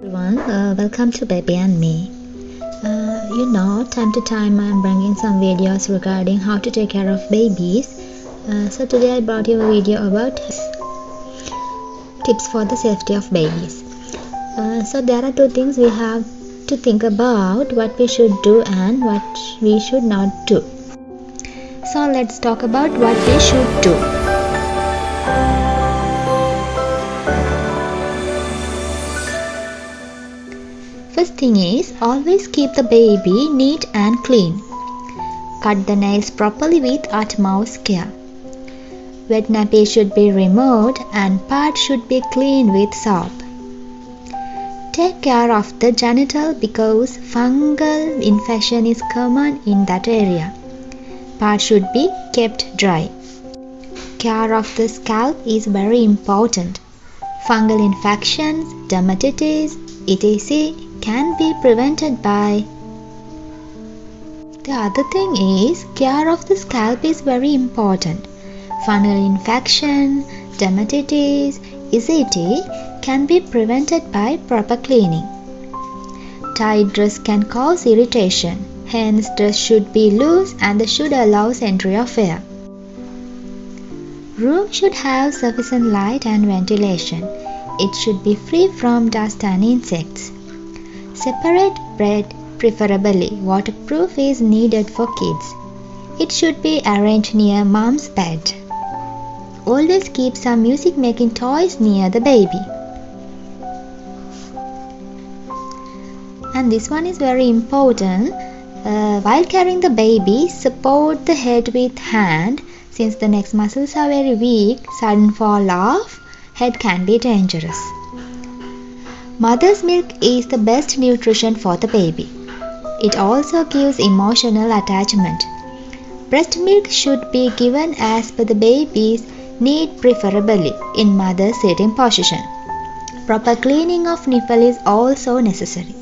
Everyone, welcome to Baby and Me. Time to time I'm bringing some videos regarding how to take care of babies. So today I brought you a video about tips for the safety of babies. So there are two things we have to think about: what we should do and what we should not do. So let's talk about what we should do. First thing is, always keep the baby neat and clean. Cut the nails properly with utmost care. Wet nappy should be removed and pads should be cleaned with soap. Take care of the genital because fungal infection is common in that area. Pads should be kept dry. Care of the scalp is very important. Fungal infections, dermatitis, etc. can be prevented by. The other thing is, care of the scalp is very important. Fungal infection, dermatitis, etc. can be prevented by proper cleaning. Tight dress can cause irritation, hence dress should be loose and should allow entry of air. Room should have sufficient light and ventilation. It should be free from dust and insects. Separate bed, preferably waterproof, is needed for kids. It should be arranged near mom's bed. Always keep some music making toys near the baby. And this one is very important. While carrying the baby, support the head with hand. Since the neck muscles are very weak, sudden fall off head can be dangerous. Mother's milk is the best nutrition for the baby. It also gives emotional attachment. Breast milk should be given as per the baby's need, preferably in mother's sitting position. Proper cleaning of nipple is also necessary.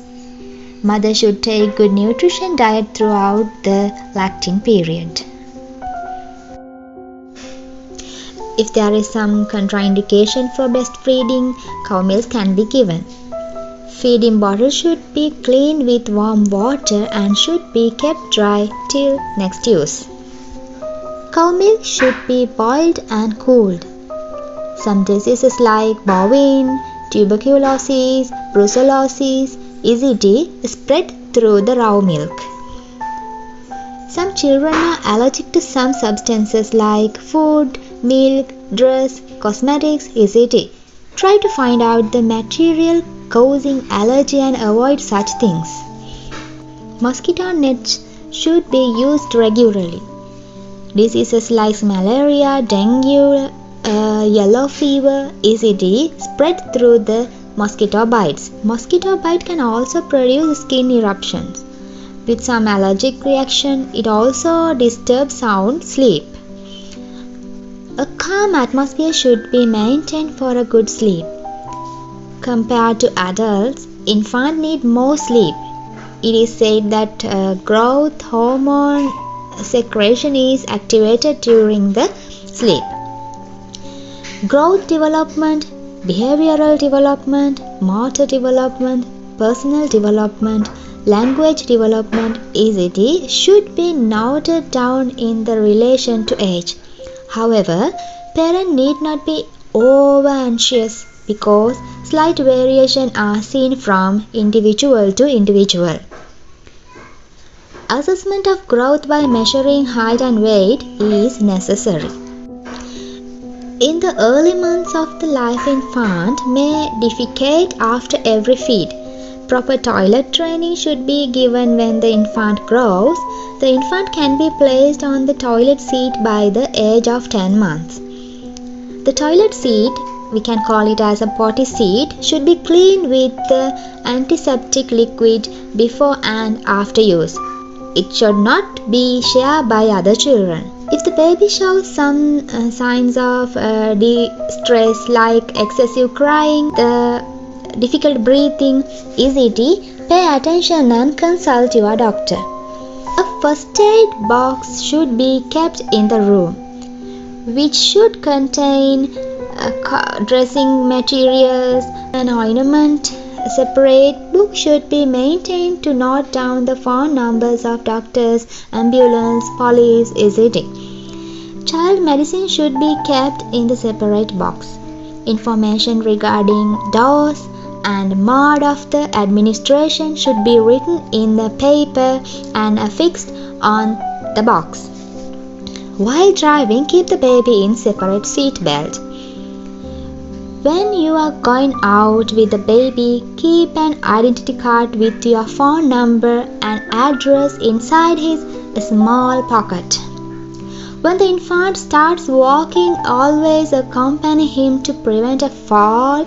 Mother should take good nutrition diet throughout the lacting period. If there is some contraindication for breastfeeding, cow milk can be given. Feeding bottle should be cleaned with warm water and should be kept dry till next use. Cow milk should be boiled and cooled. Some diseases like bovine, tuberculosis, brucellosis, etc. spread through the raw milk. Some children are allergic to some substances like food, milk, dress, cosmetics, etc. Try to find out the material causing allergy and avoid such things. Mosquito nets should be used regularly. Diseases like malaria, dengue, yellow fever, etc. spread through the mosquito bites. Mosquito bite can also produce skin eruptions. With some allergic reaction, it also disturbs sound sleep. A calm atmosphere should be maintained for a good sleep. Compared to adults, infants need more sleep. It is said that growth hormone secretion is activated during the sleep. Growth development, behavioral development, motor development, personal development, language development, etc. should be noted down in the relation to age. However, parents need not be over anxious because slight variation are seen from individual to individual. Assessment of growth by measuring height and weight is necessary. In the early months of the life, infant may defecate after every feed. Proper toilet training should be given when the infant grows. The infant can be placed on the toilet seat by the age of 10 months. The toilet seat, we can call it as a potty seat, should be cleaned with the antiseptic liquid before and after use. It should not be shared by other children. If the baby shows some signs of distress like excessive crying, difficult breathing, etc., pay attention and consult your doctor. A first aid box should be kept in the room, which should contain dressing materials, an ointment, A separate book should be maintained to note down the phone numbers of doctors, ambulance, police, etc. Child medicine should be kept in the separate box. Information regarding dose and mode of the administration should be written in the paper and affixed on the box. While driving, keep the baby in separate seat belt. When you are going out with the baby, keep an identity card with your phone number and address inside his small pocket. When the infant starts walking, always accompany him to prevent a fall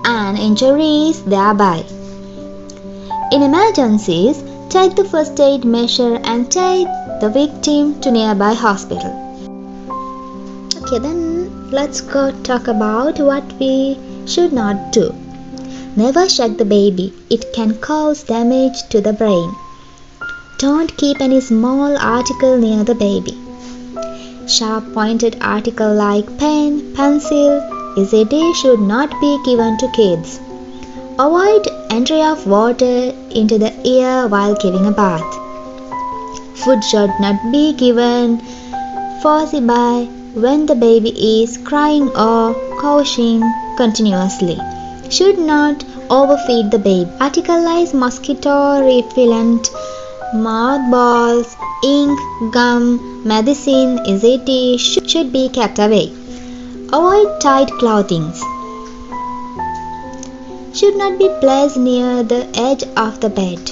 and injuries thereby. In emergencies, take the first aid measure and take the victim to nearby hospital. Okay, then let's go talk about what we should not do. Never shake the baby. It can cause damage to the brain. Don't keep any small article near the baby. Sharp pointed article like pen, pencil, etc. should not be given to kids. Avoid entry of water into the ear while giving a bath. Food should not be given forcibly when the baby is crying or coughing continuously. Should not overfeed the baby. Articles like mosquito repellent, mothballs, ink, gum, medicine, etc. should be kept away. Avoid tight clothing. Should not be placed near the edge of the bed.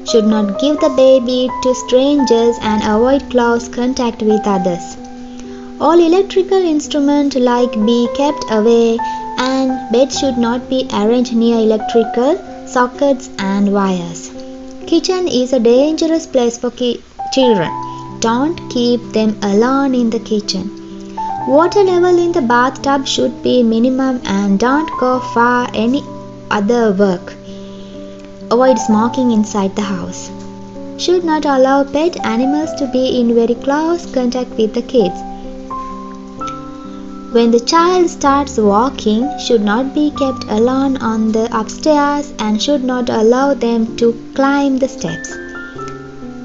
Should not give the baby to strangers and avoid close contact with others. All electrical instruments like be kept away and bed should not be arranged near electrical sockets and wires. Kitchen is a dangerous place for children. Don't keep them alone in the kitchen. Water level in the bathtub should be minimum and don't go for any other work. Avoid smoking inside the house. Should not allow pet animals to be in very close contact with the kids. When the child starts walking, should not be kept alone on the upstairs and should not allow them to climb the steps.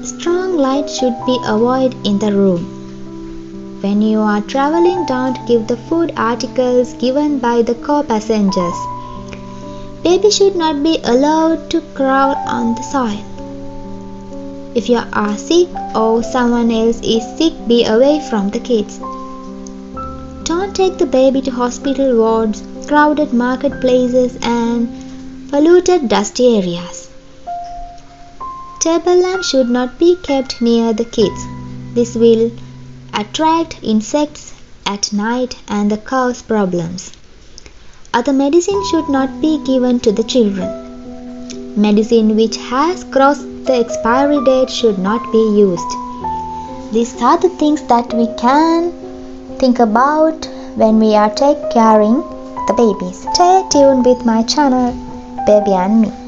Strong light should be avoided in the room. When you are traveling, don't give the food articles given by the co-passengers. Baby should not be allowed to crawl on the soil. If you are sick or someone else is sick, be away from the kids. Don't take the baby to hospital wards, crowded marketplaces and polluted dusty areas. Table lamp should not be kept near the kids. This will attract insects at night and cause problems. Other medicine should not be given to the children. Medicine which has crossed the expiry date should not be used. These are the things that we can think about when we are taking caring the babies. Stay tuned with my channel, Baby and Me.